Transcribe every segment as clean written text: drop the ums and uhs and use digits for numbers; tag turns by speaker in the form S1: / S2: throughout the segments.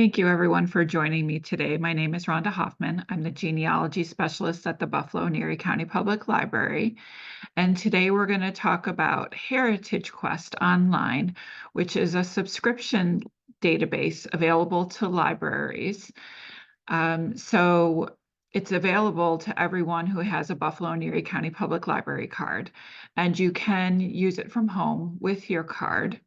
S1: Thank you, everyone, for joining me today. My name is Rhonda Hoffman. I'm the genealogy specialist at the Buffalo and Erie County Public Library. And today we're going to talk about HeritageQuest Online, which is a subscription database available to libraries. So it's available to everyone who has a Buffalo and Erie County Public Library card, and you can use it from home with your card.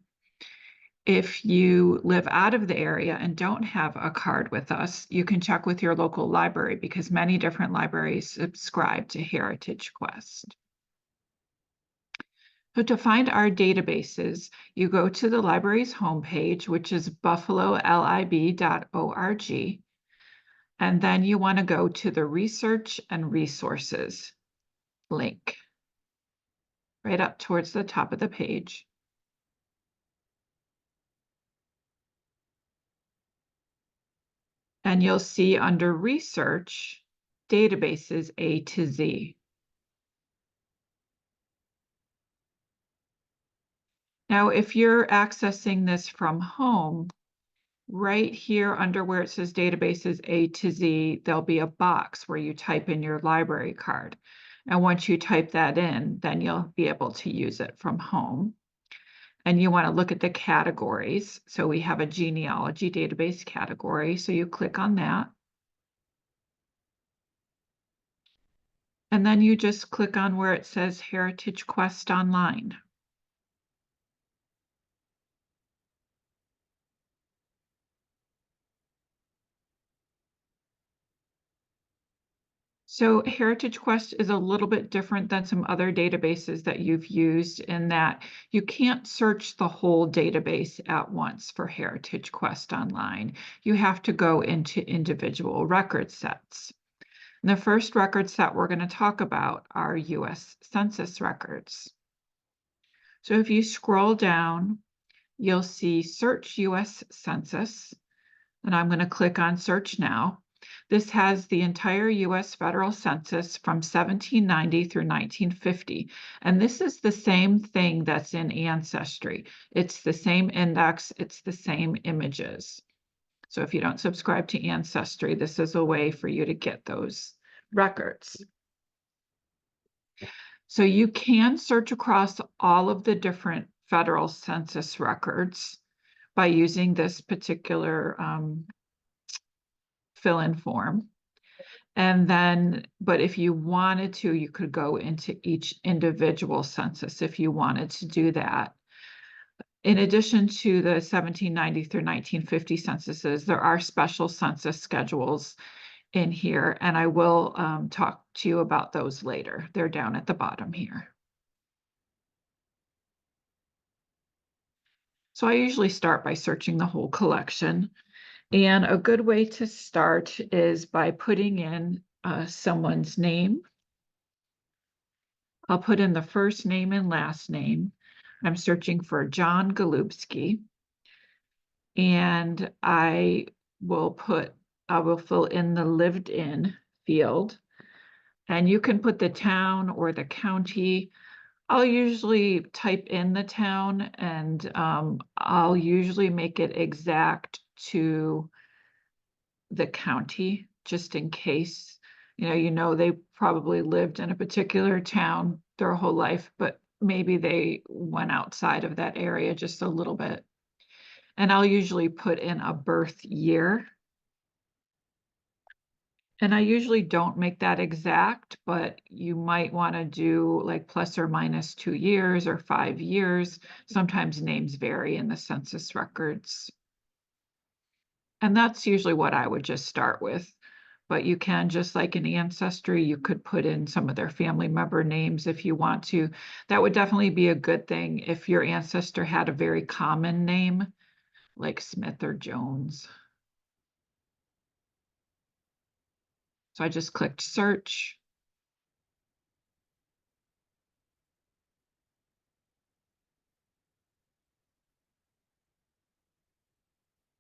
S1: If you live out of the area and don't have a card with us, you can check with your local library because many different libraries subscribe to HeritageQuest. So to find our databases, you go to the library's homepage, which is buffalolib.org, and then you want to go to the Research and Resources link right up towards the top of the page. And you'll see under Research, Databases A to Z. Now, if you're accessing this from home, right here under where it says Databases A to Z, there'll be a box where you type in your library card. And once you type that in, then you'll be able to use it from home. And you want to look at the categories. So we have a genealogy database category. So you click on that. And then you just click on where it says HeritageQuest Online. So HeritageQuest is a little bit different than some other databases that you've used in that you can't search the whole database at once for HeritageQuest Online. You have to go into individual record sets. And the first record set we're going to talk about are U.S. Census records. So if you scroll down, you'll see Search U.S. Census, and I'm going to click on Search Now. This has the entire U.S. federal census from 1790 through 1950. And this is the same thing that's in Ancestry. It's the same index, it's the same images. So if you don't subscribe to Ancestry, this is a way for you to get those records. So you can search across all of the different federal census records by using this particular fill-in form. And then, but if you wanted to, you could go into each individual census if you wanted to do that. In addition to the 1790 through 1950 censuses, there are special census schedules in here, and I will talk to you about those later. They're down at the bottom here. So I usually start by searching the whole collection. And a good way to start is by putting in someone's name. I'll put in the first name and last name. I'm searching for John Golubski. And I will fill in the lived in field. And you can put the town or the county. I'll usually type in the town, and I'll usually make it exact to the county, just in case, they probably lived in a particular town their whole life, but maybe they went outside of that area just a little bit. And I'll usually put in a birth year. And I usually don't make that exact, but you might want to do like plus or minus 2 years or 5 years. Sometimes names vary in the census records. And that's usually what I would just start with. But you can, just like in Ancestry, you could put in some of their family member names if you want to. That would definitely be a good thing if your ancestor had a very common name, like Smith or Jones. So I just clicked search.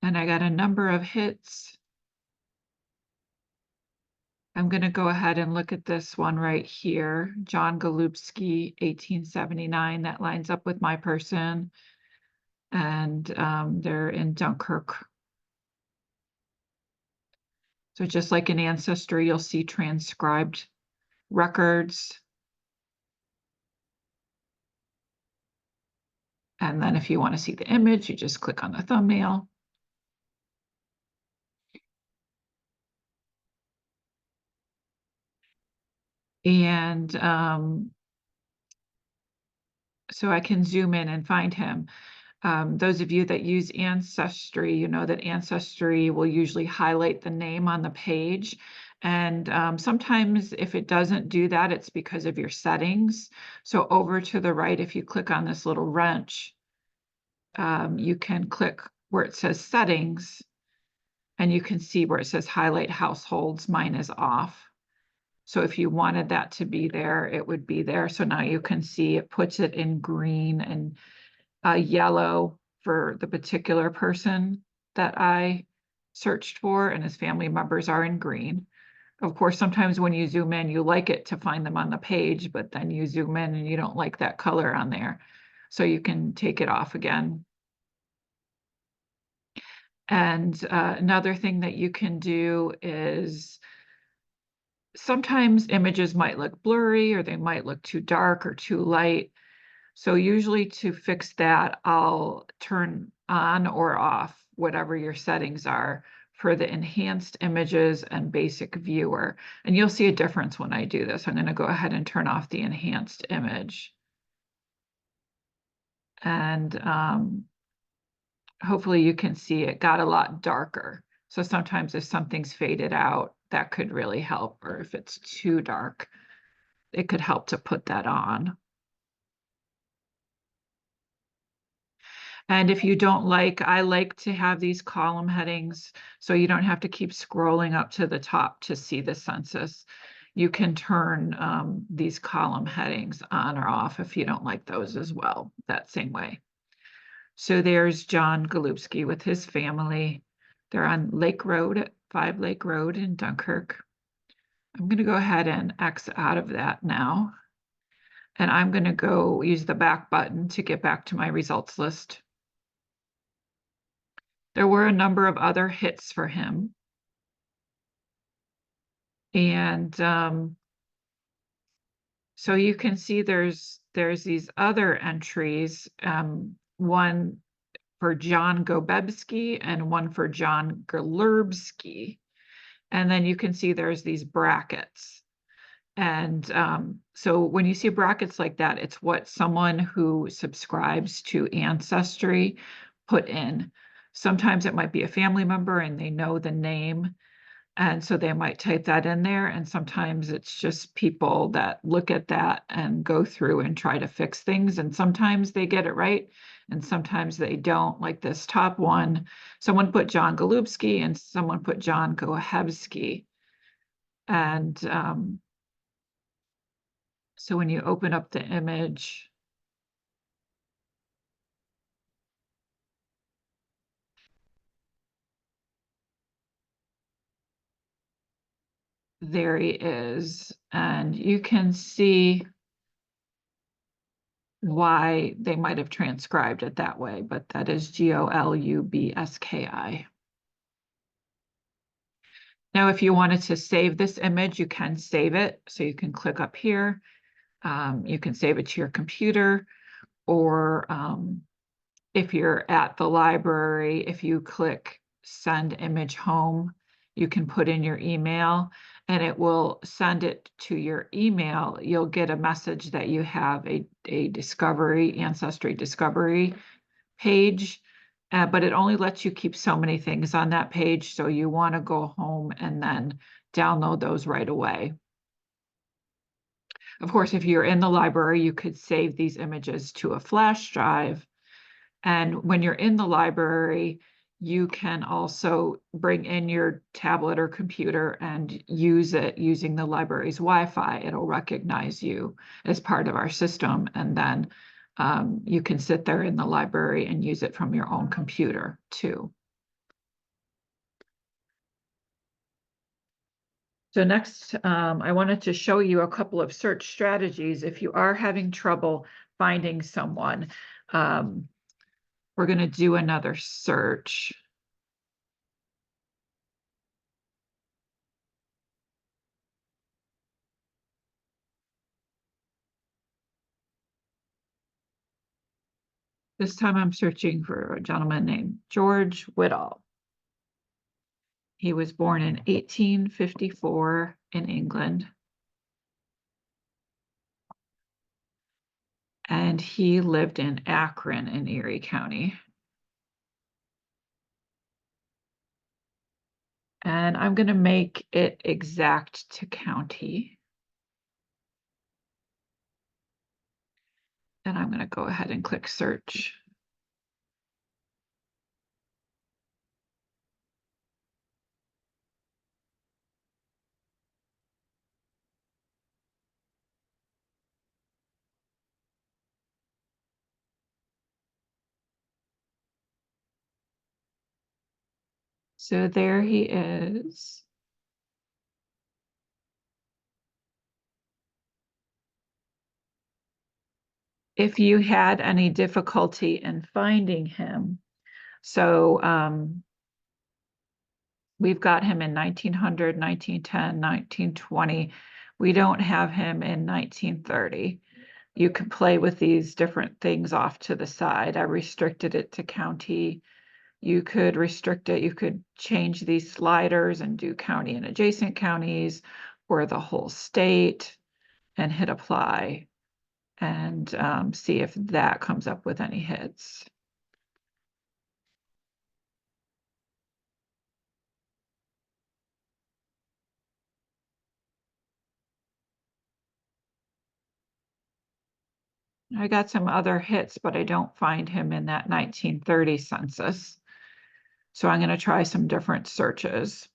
S1: And I got a number of hits. I'm going to go ahead and look at this one right here. John Golubski, 1879. That lines up with my person. And they're in Dunkirk. So just like in Ancestry, you'll see transcribed records. And then if you want to see the image, you just click on the thumbnail. And so I can zoom in and find him. Those of you that use Ancestry, you know that Ancestry will usually highlight the name on the page. And sometimes if it doesn't do that, it's because of your settings. So over to the right, if you click on this little wrench, you can click where it says settings, and you can see where it says highlight households. Mine is off. So if you wanted that to be there, it would be there. So now you can see it puts it in green and yellow for the particular person that I searched for, and his family members are in green. Of course, sometimes when you zoom in, you like it to find them on the page, but then you zoom in and you don't like that color on there. So you can take it off again. And another thing that you can do is sometimes images might look blurry, or they might look too dark or too light. So usually to fix that, I'll turn on or off whatever your settings are for the enhanced images and basic viewer. And you'll see a difference when I do this. I'm going to go ahead and turn off the enhanced image. And hopefully you can see it got a lot darker. So sometimes if something's faded out, that could really help. Or if it's too dark, it could help to put that on. And if you don't like, I like to have these column headings so you don't have to keep scrolling up to the top to see the census. You can turn these column headings on or off if you don't like those as well, that same way. So there's John Golubski with his family. They're on Lake Road, 5 Lake Road in Dunkirk. I'm going to go ahead and X out of that now. And I'm going to go use the back button to get back to my results list. There were a number of other hits for him. And so you can see there's these other entries, one for John Gobebski and one for John Golurbski. And then you can see there's these brackets. And so when you see brackets like that, it's what someone who subscribes to Ancestry put in. Sometimes it might be a family member and they know the name, and so they might type that in there. And sometimes it's just people that look at that and go through and try to fix things. And sometimes they get it right, and sometimes they don't. Like this top one, someone put John Golubski and someone put John Gohebski. And so when you open up the image, there he is. And you can see why they might have transcribed it that way, but that is Golubski. Now, if you wanted to save this image, you can save it. So you can click up here. You can save it to your computer, or if you're at the library, if you click send image home, you can put in your email and it will send it to your email. You'll get a message that you have a Ancestry discovery page, but it only lets you keep so many things on that page. So you want to go home and then download those right away. Of course, if you're in the library, you could save these images to a flash drive. And when you're in the library, you can also bring in your tablet or computer and use it using the library's Wi-Fi. It'll recognize you as part of our system, and then you can sit there in the library and use it from your own computer too. So next, I wanted to show you a couple of search strategies. If you are having trouble finding someone, we're going to do another search. This time I'm searching for a gentleman named George Whitall. He was born in 1854 in England, and he lived in Akron in Erie County. And I'm going to make it exact to county. And I'm going to go ahead and click search. So there he is. If you had any difficulty in finding him, so we've got him in 1900, 1910, 1920. We don't have him in 1930. You can play with these different things off to the side. I restricted it to county. You could restrict it. You could change these sliders and do county and adjacent counties or the whole state and hit apply and see if that comes up with any hits. I got some other hits, but I don't find him in that 1930 census. So I'm going to try some different searches.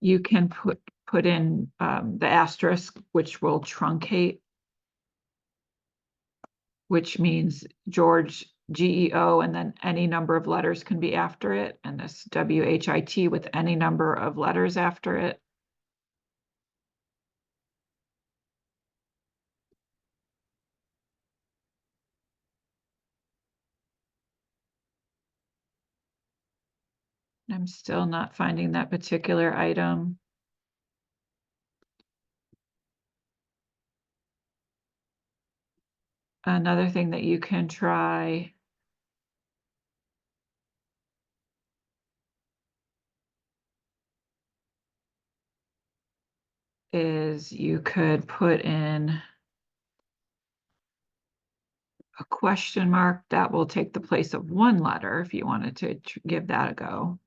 S1: You can put in the asterisk, which will truncate, which means George GEO, and then any number of letters can be after it, and this WHIT with any number of letters after it. I'm still not finding that particular item. Another thing that you can try is you could put in a question mark that will take the place of one letter if you wanted to give that a go.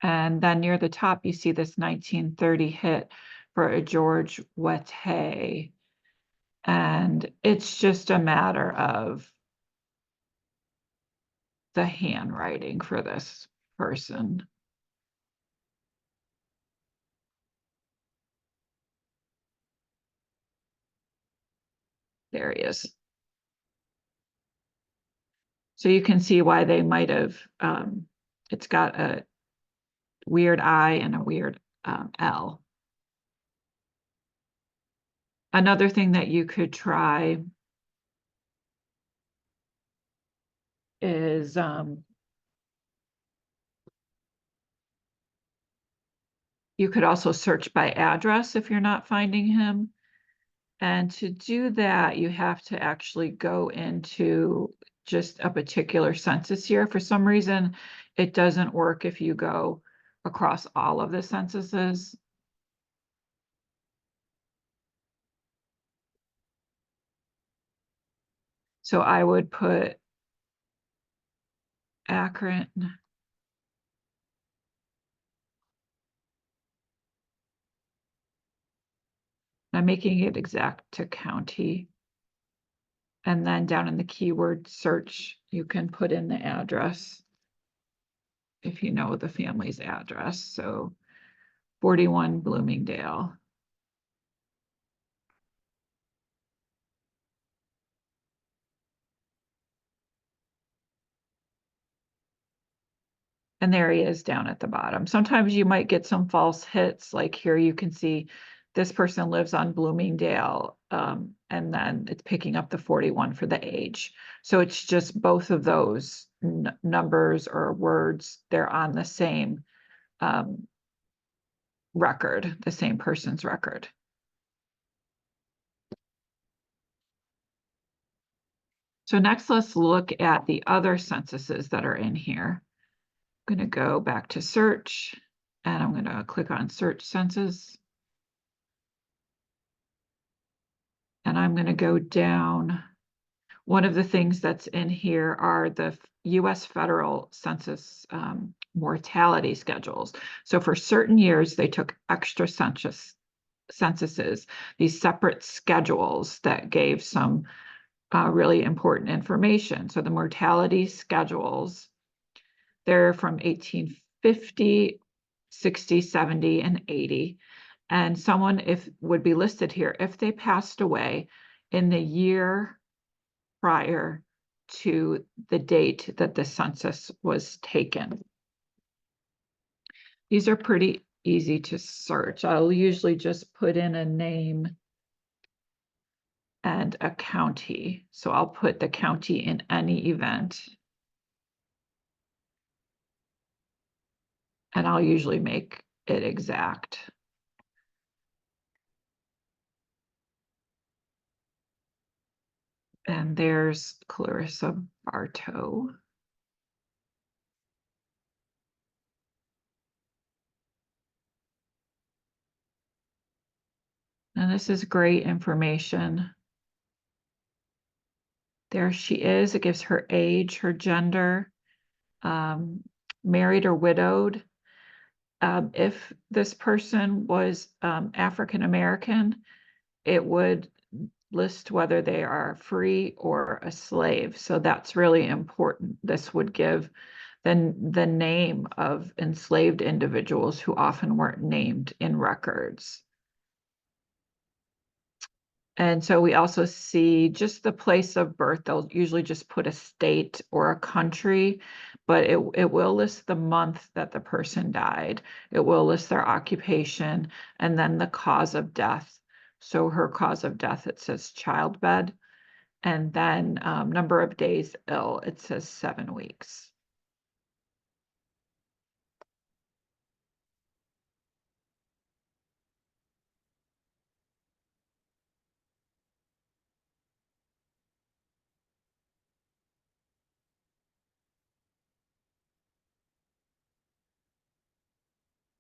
S1: And then near the top, you see this 1930 hit for a George Wette. And it's just a matter of the handwriting for this person. There he is. So you can see why they might have, it's got a weird I and a weird L. Another thing that you could try is you could also search by address if you're not finding him. And to do that, you have to actually go into just a particular census year. For some reason, it doesn't work if you go across all of the censuses. So I would put Akron. I'm making it exact to county. And then down in the keyword search, you can put in the address if you know the family's address. So 41 Bloomingdale. And there he is down at the bottom. Sometimes you might get some false hits, like here you can see this person lives on Bloomingdale, and then it's picking up the 41 for the age. So it's just both of those numbers or words, they're on the same record, the same person's record. So next, let's look at the other censuses that are in here. I'm going to go back to search, and I'm going to click on search census. And I'm going to go down. One of the things that's in here are the US federal census mortality schedules. So for certain years, they took extra censuses, these separate schedules that gave some really important information. So the mortality schedules, they're from 1850, 60, 70, and 80. And someone would be listed here if they passed away in the year prior to the date that the census was taken. These are pretty easy to search. I'll usually just put in a name and a county. So I'll put the county in any event. And I'll usually make it exact. And there's Clarissa Bartow. And this is great information. There she is. It gives her age, her gender, married or widowed. If this person was African American, it would list whether they are free or a slave. So that's really important. This would give the name of enslaved individuals who often weren't named in records. And so we also see just the place of birth. They'll usually just put a state or a country, but it will list the month that the person died. It will list their occupation and then the cause of death. So her cause of death, it says childbed. And then number of days ill, it says 7 weeks.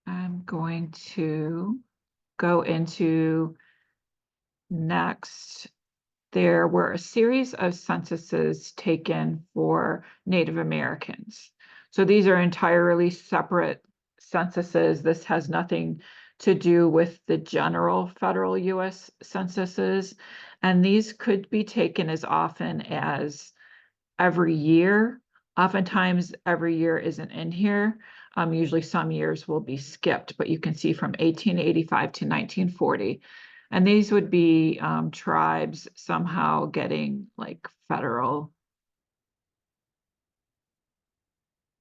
S1: I'm going to go into next. There were a series of censuses taken for Native Americans. So these are entirely separate censuses. This has nothing to do with the general federal US censuses. And these could be taken as often as every year. Oftentimes, every year isn't in here. Usually some years will be skipped, but you can see from 1885 to 1940. And these would be tribes somehow getting like federal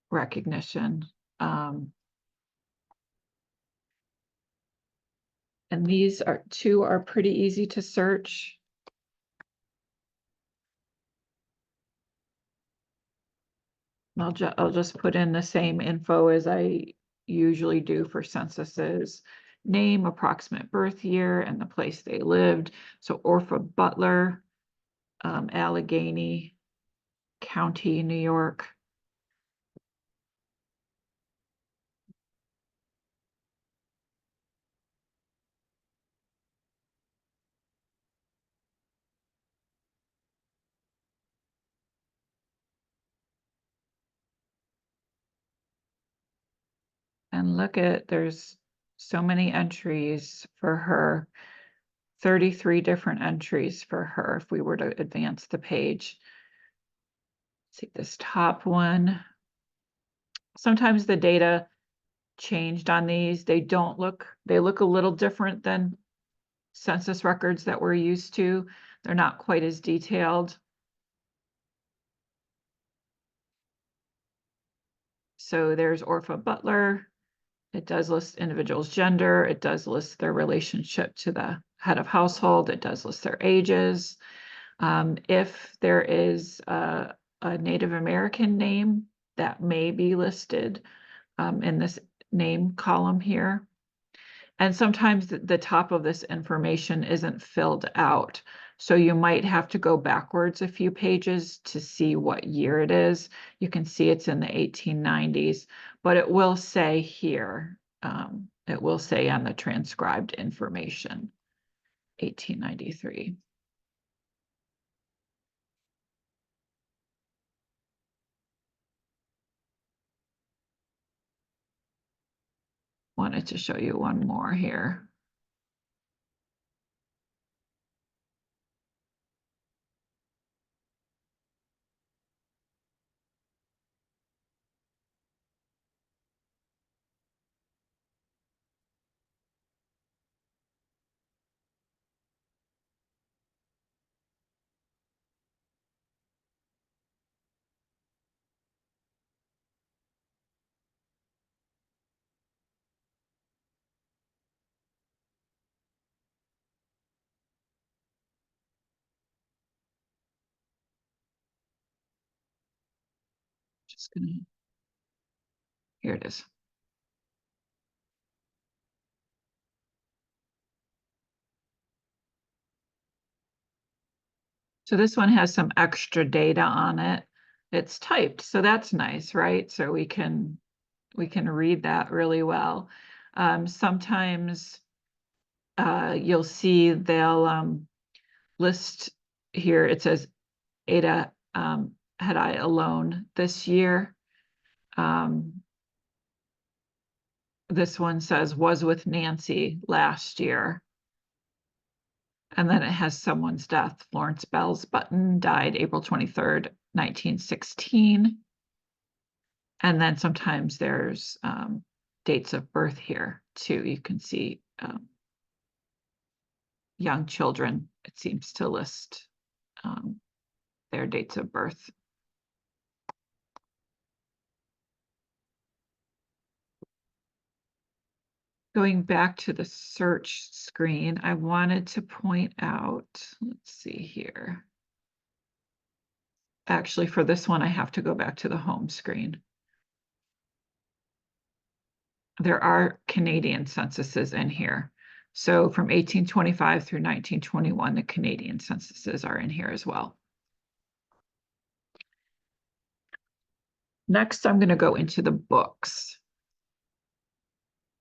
S1: recognition. And these two are pretty easy to search. I'll just put in the same info as I usually do for censuses. Name, approximate birth year, and the place they lived. So Orpha Butler, Allegheny County, New York. And look at, there's so many entries for her, 33 different entries for her if we were to advance the page. See this top one. Sometimes the data changed on these. They look a little different than census records that we're used to. They're not quite as detailed. So there's Orpha Butler. It does list individuals' gender. It does list their relationship to the head of household. It does list their ages. If there is a Native American name, that may be listed in this name column here. And sometimes the top of this information isn't filled out. So you might have to go backwards a few pages to see what year it is. You can see it's in the 1890s, but it will say here, it will say on the transcribed information, 1893. Wanted to show you one more here. Just gonna, here it is. So this one has some extra data on it. It's typed, so that's nice, right? So we can read that really well. Sometimes you'll see they'll list here, it says Ada had I alone this year. This one says was with Nancy last year. And then it has someone's death. Florence Bell's Button died April 23rd, 1916. And then sometimes there's dates of birth here too. You can see young children, it seems to list their dates of birth. Going back to the search screen, I wanted to point out, let's see here. Actually, for this one, I have to go back to the home screen. There are Canadian censuses in here. So from 1825 through 1921, the Canadian censuses are in here as well. Next, I'm going to go into the books.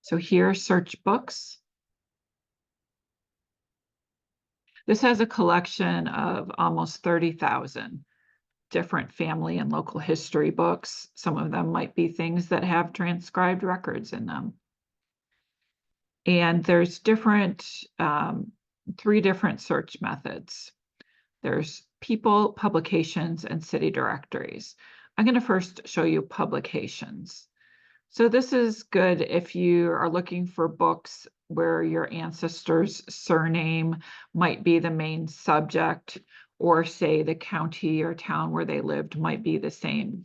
S1: So here, search books. This has a collection of almost 30,000 different family and local history books. Some of them might be things that have transcribed records in them. And there's three different search methods. There's people, publications, and city directories. I'm going to first show you publications. So this is good if you are looking for books where your ancestor's surname might be the main subject, or say the county or town where they lived might be the same,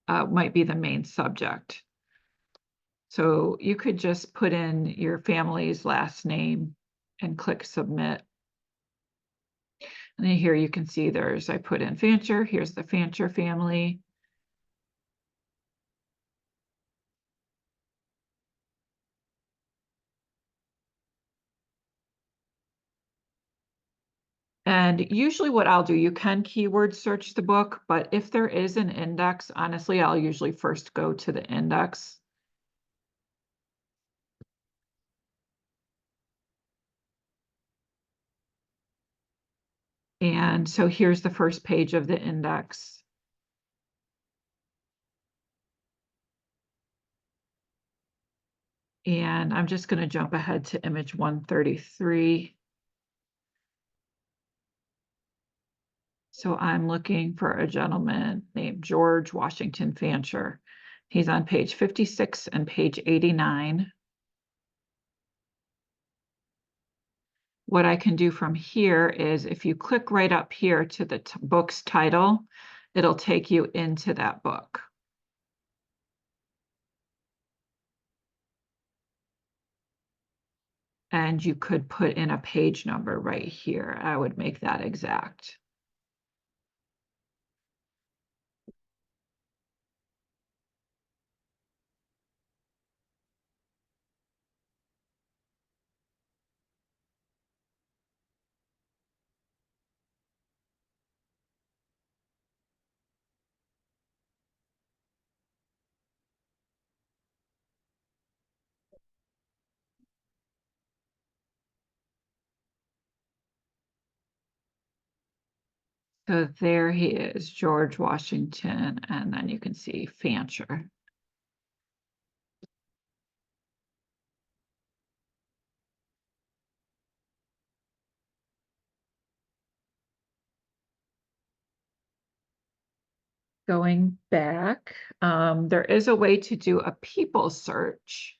S1: might be the main subject. So you could just put in your family's last name and click submit. And then here you can see I put in Fancher, here's the Fancher family. And usually what I'll do, you can keyword search the book, but if there is an index, honestly, I'll usually first go to the index. And so here's the first page of the index. And I'm just going to jump ahead to image 133. So I'm looking for a gentleman named George Washington Fancher. He's on page 56 and page 89. What I can do from here is if you click right up here to the book's title, it'll take you into that book. And you could put in a page number right here. I would make that exact. So there he is, George Washington, and then you can see Fancher. Going back, there is a way to do a people search.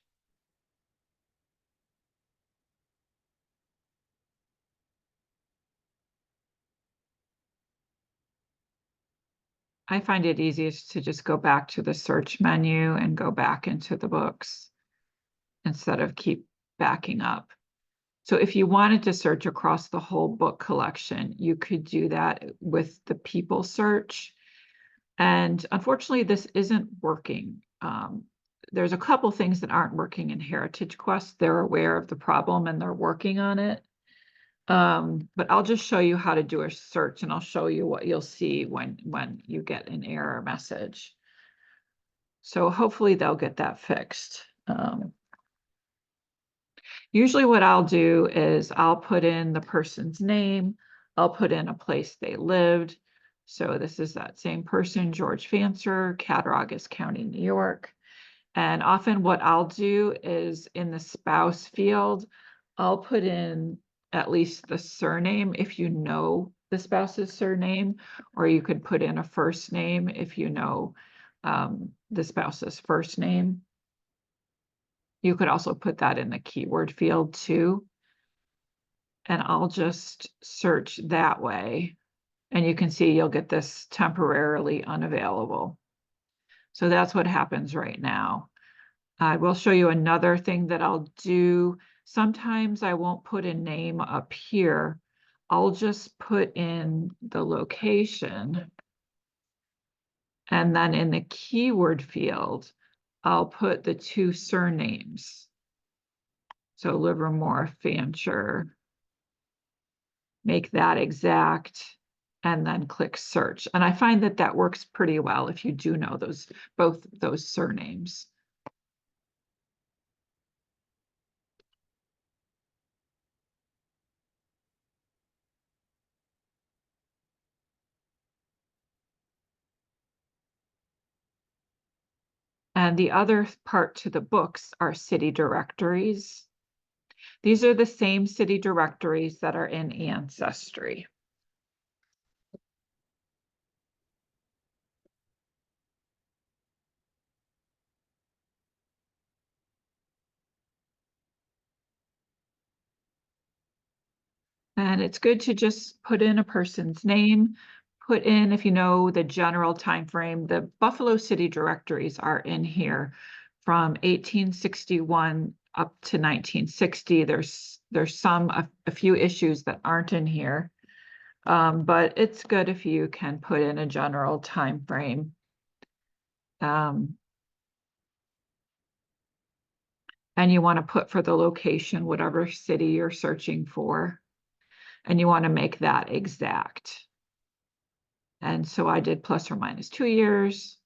S1: I find it easiest to just go back to the search menu and go back into the books instead of keep backing up. So if you wanted to search across the whole book collection, you could do that with the people search. And unfortunately, this isn't working. There's a couple things that aren't working in HeritageQuest. They're aware of the problem and they're working on it. But I'll just show you how to do a search, and I'll show you what you'll see when you get an error message. So hopefully they'll get that fixed. Usually what I'll do is I'll put in the person's name, I'll put in a place they lived. So this is that same person, George Fancher, Cattaraugus County, New York. And often what I'll do is in the spouse field, I'll put in at least the surname if you know the spouse's surname, or you could put in a first name if you know the spouse's first name. You could also put that in the keyword field too. And I'll just search that way. And you can see you'll get this temporarily unavailable. So that's what happens right now. I will show you another thing that I'll do. Sometimes I won't put a name up here. I'll just put in the location. And then in the keyword field, I'll put the two surnames. So Livermore, Fancher, make that exact, and then click search. And I find that that works pretty well if you do know both those surnames. And the other part to the books are city directories. These are the same city directories that are in Ancestry. And it's good to just put in a person's name, put in, if you know the general time frame, the Buffalo City directories are in here from 1861 up to 1960. There's a few issues that aren't in here, but it's good if you can put in a general time frame. And you want to put for the location, whatever city you're searching for, and you want to make that exact. And so I did plus or minus 2 years.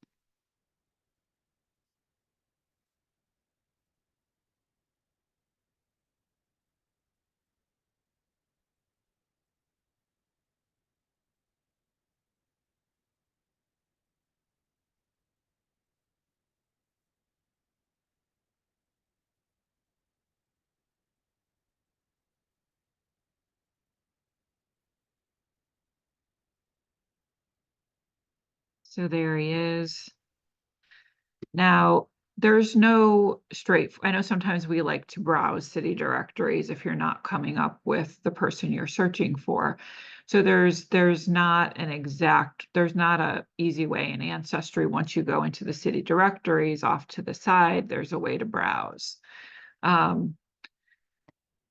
S1: So there he is. Now, there's no I know sometimes we like to browse city directories if you're not coming up with the person you're searching for. So there's not a easy way in Ancestry. Once you go into the city directories off to the side, there's a way to browse.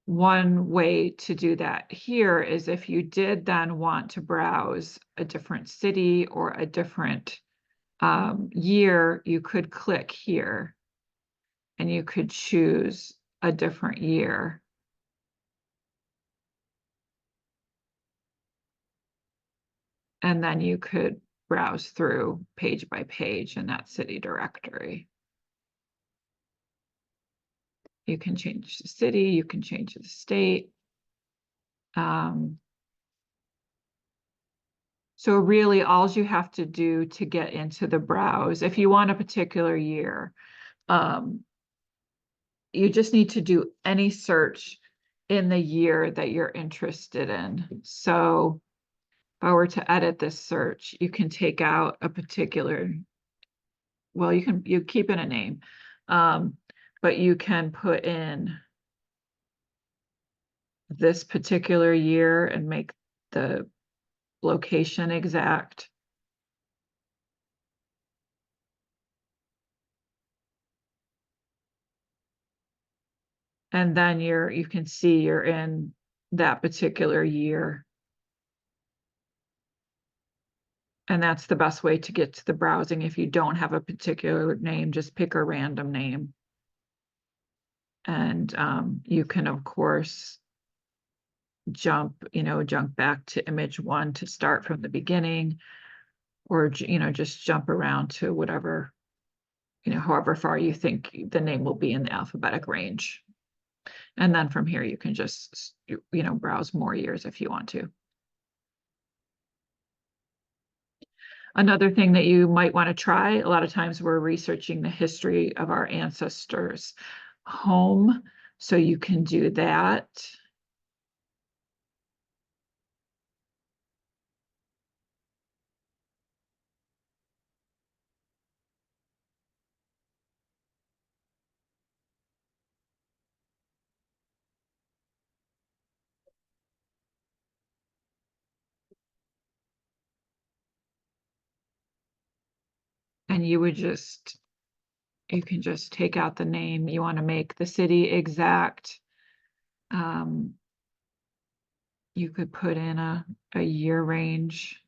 S1: one way to do that here is if you did then want to browse a different city or a different year, you could click here and you could choose a different year. And then you could browse through page by page in that city directory. You can change the city, you can change the state. So really all you have to do to get into the browse, if you want a particular year, you just need to do any search in the year that you're interested in. So if I were to edit this search, you can take out a particular, well, you keep in a name, but you can put in this particular year and make the location exact. And then you can see you're in that particular year. And that's the best way to get to the browsing. If you don't have a particular name, just pick a random name. And you can, of course, jump back to image 1 to start from the beginning, or, just jump around to whatever, however far you think the name will be in the alphabetic range. And then from here, you can just, browse more years if you want to. Another thing that you might want to try, a lot of times we're researching the history of our ancestors' home, so you can do that. And you can just take out the name. You want to make the city exact. You could put in a year range.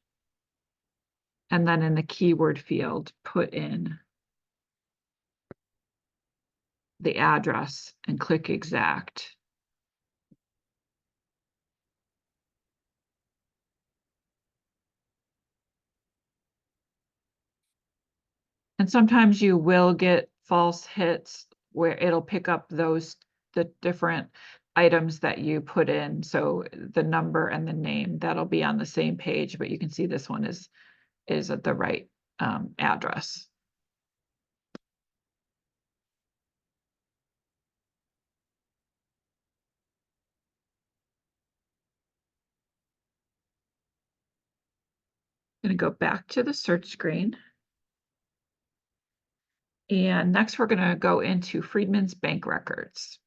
S1: And then in the keyword field, put in the address and click exact. And sometimes you will get false hits where it'll pick up the different items that you put in. So the number and the name, that'll be on the same page, but you can see this one is at the right address. I'm going to go back to the search screen. And next we're going to go into Freedman's bank records.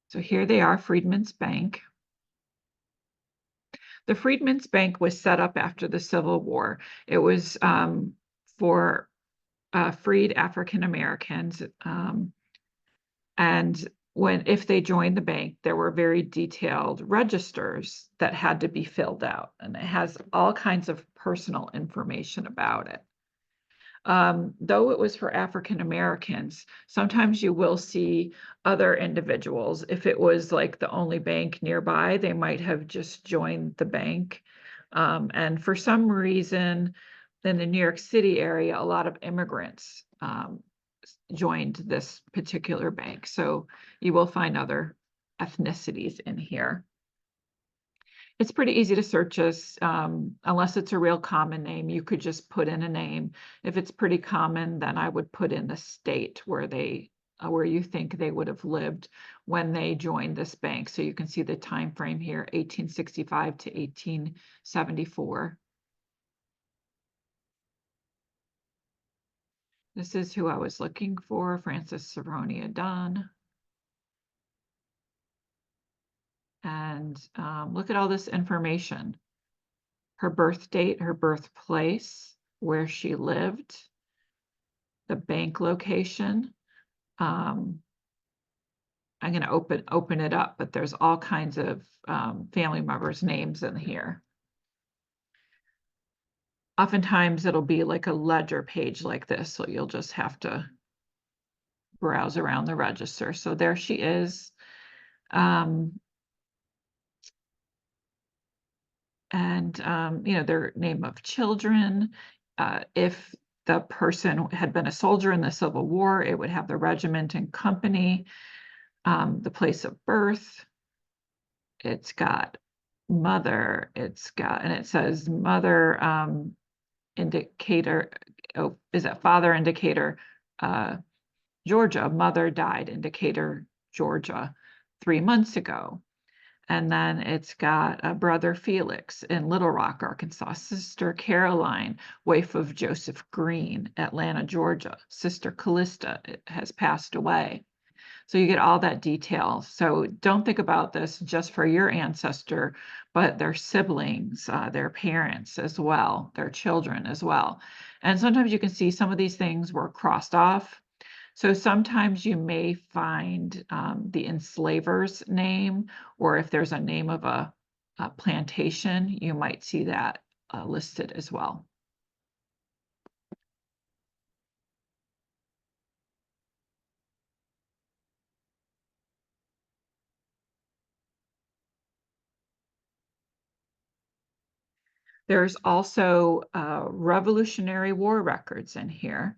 S1: So here they are, Freedman's Bank. The Freedman's Bank was set up after the Civil War. It was for freed African Americans. And if they joined the bank, there were very detailed registers that had to be filled out. And it has all kinds of personal information about it. Though it was for African Americans, sometimes you will see other individuals. If it was like the only bank nearby, they might have just joined the bank. And for some reason, in the New York City area, a lot of immigrants joined this particular bank. So you will find other ethnicities in here. It's pretty easy to search us, unless it's a real common name. You could just put in a name. If it's pretty common, then I would put in the state where you think they would have lived when they joined this bank. So you can see the time frame here, 1865 to 1874. This is who I was looking for, Frances Saronia Dunn. And look at all this information. Her birth date, her birthplace, where she lived, the bank location. I'm going to open it up, but there's all kinds of family members' names in here. Oftentimes it'll be like a ledger page like this, so you'll just have to browse around the register. So there she is. Their name of children. If the person had been a soldier in the Civil War, it would have the regiment and company, the place of birth. It's got mother, and it says mother indicator. Oh, is that father indicator? Georgia, mother died indicator, Georgia, 3 months ago. And then it's got a brother Felix in Little Rock, Arkansas, sister Caroline, wife of Joseph Green, Atlanta, Georgia, sister Callista has passed away. So you get all that detail. So don't think about this just for your ancestor, but their siblings, their parents as well, their children as well. And sometimes you can see some of these things were crossed off. So sometimes you may find the enslaver's name, or if there's a name of a plantation, you might see that listed as well. There's also Revolutionary War records in here.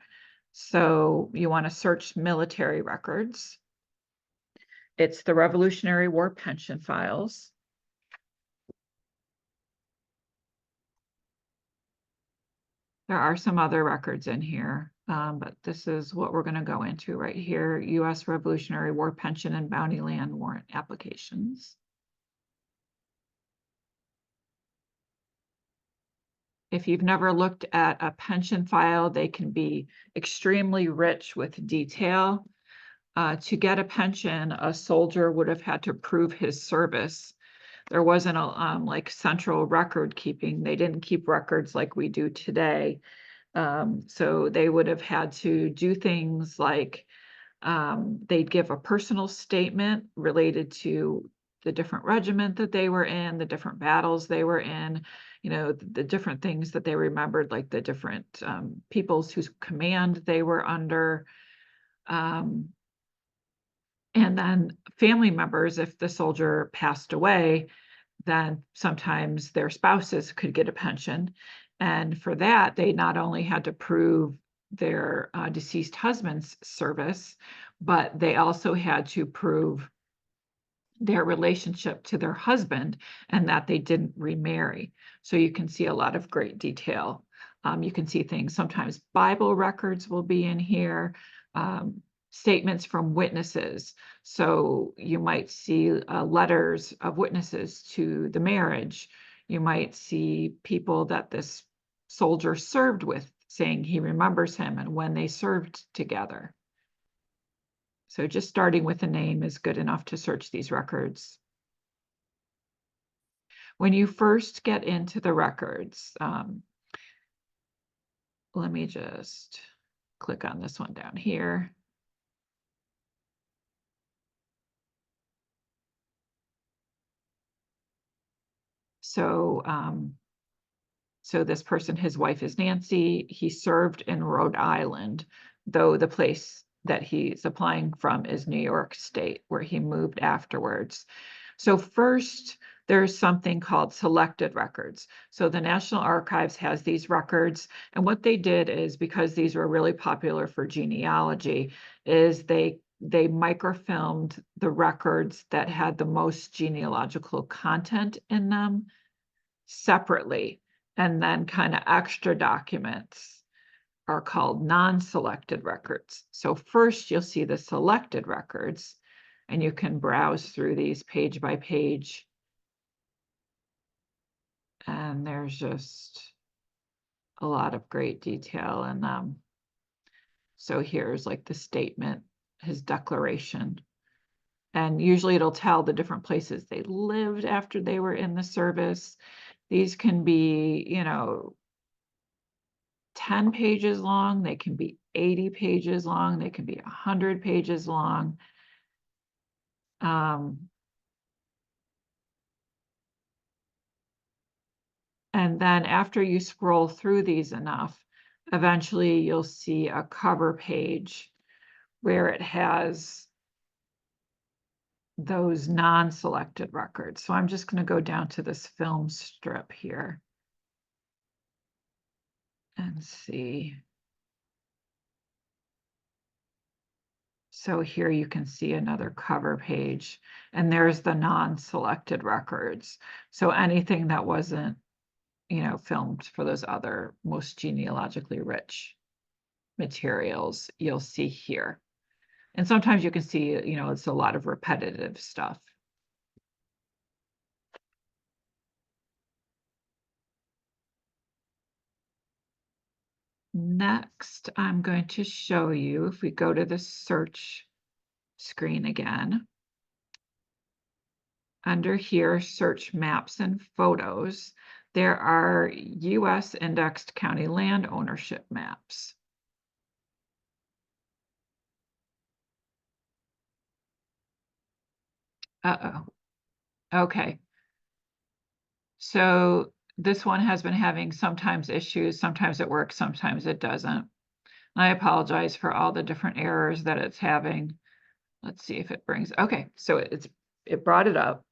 S1: So you want to search military records. It's the Revolutionary War pension files. There are some other records in here, but this is what we're going to go into right here. U.S. Revolutionary War pension and bounty land warrant applications. If you've never looked at a pension file, they can be extremely rich with detail. To get a pension, a soldier would have had to prove his service. There wasn't a like central record keeping. They didn't keep records like we do today. So they would have had to do things like they'd give a personal statement related to the different regiment that they were in, the different battles they were in, the different things that they remembered, like the different peoples whose command they were under. And then family members, if the soldier passed away, then sometimes their spouses could get a pension. And for that, they not only had to prove their deceased husband's service, but they also had to prove their relationship to their husband and that they didn't remarry. So you can see a lot of great detail. You can see things, sometimes Bible records will be in here, statements from witnesses. So you might see letters of witnesses to the marriage. You might see people that this soldier served with saying he remembers him and when they served together. So just starting with a name is good enough to search these records. When you first get into the records, let me just click on this one down here. So, so this person, his wife is Nancy. He served in Rhode Island, though the place that he's applying from is New York State, where he moved afterwards. So first, there's something called selected records. So the National Archives has these records, and what they did is, because these were really popular for genealogy, is they microfilmed the records that had the most genealogical content in them separately, and then kind of extra documents are called non-selected records. So first you'll see the selected records, and you can browse through these page by page. And there's just a lot of great detail in them. So here's like the statement, his declaration. And usually it'll tell the different places they lived after they were in the service. These can be, 10 pages long, they can be 80 pages long, they can be 100 pages long. And then after you scroll through these enough, eventually you'll see a cover page where it has those non-selected records. So I'm just going to go down to this film strip here and see. So here you can see another cover page, and there's the non-selected records. So anything that wasn't, filmed for those other most genealogically rich materials, you'll see here. And sometimes you can see, it's a lot of repetitive stuff. Next, I'm going to show you, if we go to the search screen again, under here, search maps and photos, there are US indexed county land ownership maps. Uh-oh. Okay. So this one has been having sometimes issues, sometimes it works, sometimes it doesn't. I apologize for all the different errors that it's having. Let's see if it brings, okay, so it brought it up.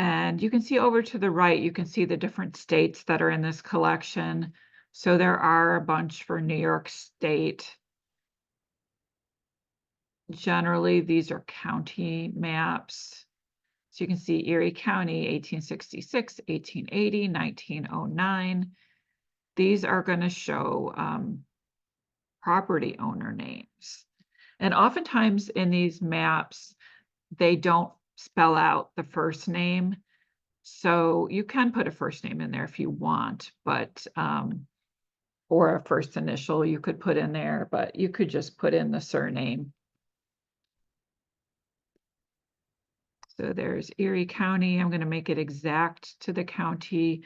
S1: And you can see over to the right, you can see the different states that are in this collection. So there are a bunch for New York State. Generally, these are county maps. So you can see Erie County, 1866, 1880, 1909. These are going to show property owner names. And oftentimes in these maps, they don't spell out the first name. So you can put a first name in there if you want, but or a first initial you could put in there, but you could just put in the surname. So there's Erie County. I'm going to make it exact to the county.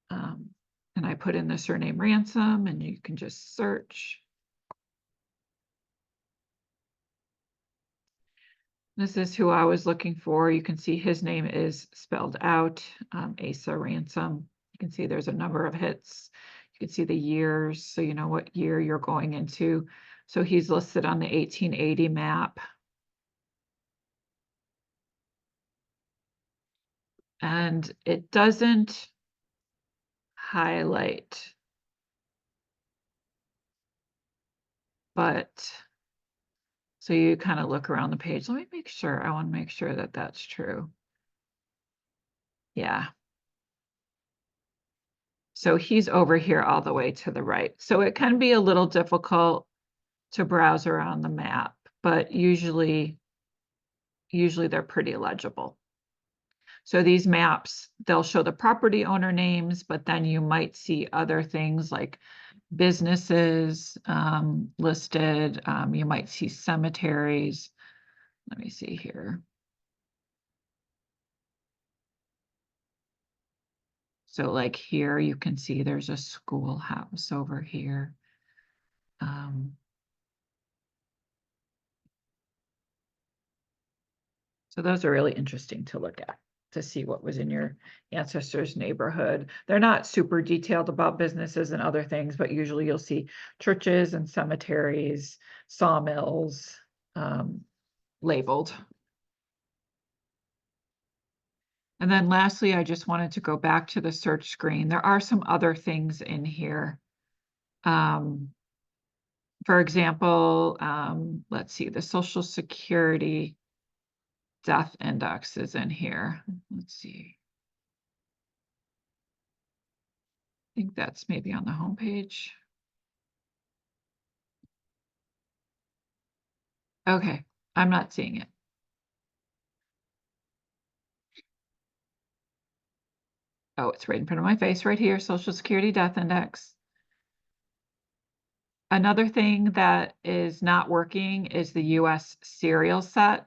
S1: And I put in the surname Ransom, and you can just search. This is who I was looking for. You can see his name is spelled out, Asa Ransom. You can see there's a number of hits. You can see the years, so you know what year you're going into. So he's listed on the 1880 map. And it doesn't highlight, but so you kind of look around the page. Let me make sure. I want to make sure that that's true. Yeah. So he's over here all the way to the right. So it can be a little difficult to browse around the map, but usually they're pretty legible. So these maps, they'll show the property owner names, but then you might see other things like businesses listed. You might see cemeteries. Let me see here. So like here, you can see there's a schoolhouse over here. So those are really interesting to look at, to see what was in your ancestors' neighborhood. They're not super detailed about businesses and other things, but usually you'll see churches and cemeteries, sawmills labeled. And then lastly, I just wanted to go back to the search screen. There are some other things in here. For example, let's see, the Social Security death index is in here. Let's see. I think that's maybe on the home page. Okay, I'm not seeing it. Oh, it's right in front of my face right here, Social Security death index. Another thing that is not working is the US serial set.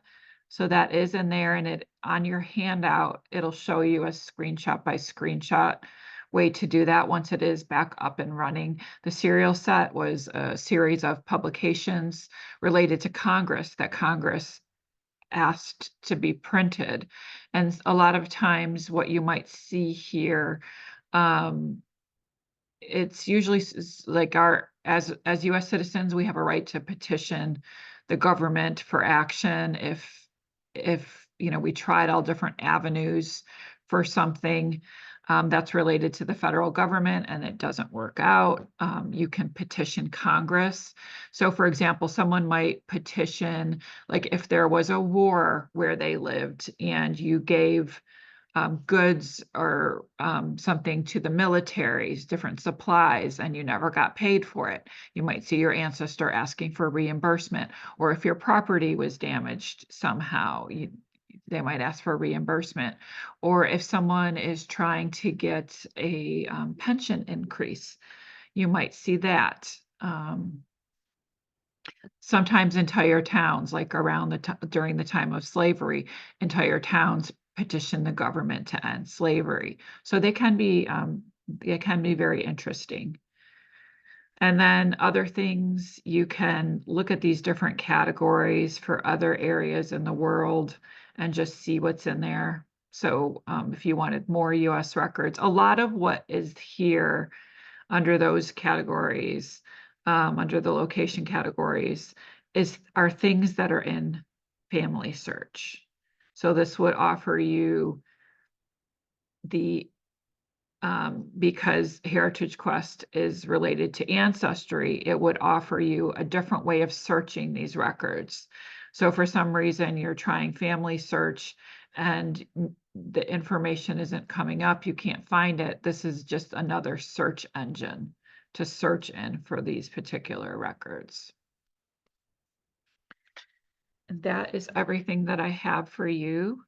S1: So that is in there, and it on your handout, it'll show you a screenshot by screenshot way to do that once it is back up and running. The serial set was a series of publications related to Congress that Congress asked to be printed. And a lot of times what you might see here, it's usually like as US citizens, we have a right to petition the government for action if we tried all different avenues for something that's related to the federal government and it doesn't work out. You can petition Congress. So for example, someone might petition, like if there was a war where they lived and you gave goods or something to the militaries, different supplies, and you never got paid for it. You might see your ancestor asking for reimbursement, or if your property was damaged somehow, they might ask for reimbursement, or if someone is trying to get a pension increase, you might see that. Sometimes entire towns, like around during the time of slavery, entire towns petition the government to end slavery. So they can be very interesting. And then other things, you can look at these different categories for other areas in the world and just see what's in there. So if you wanted more US records, a lot of what is here under those categories, under the location categories, are things that are in family search. So this would offer you the because HeritageQuest is related to ancestry, it would offer you a different way of searching these records. So for some reason you're trying family search and the information isn't coming up, you can't find it. This is just another search engine to search in for these particular records. And that is everything that I have for you.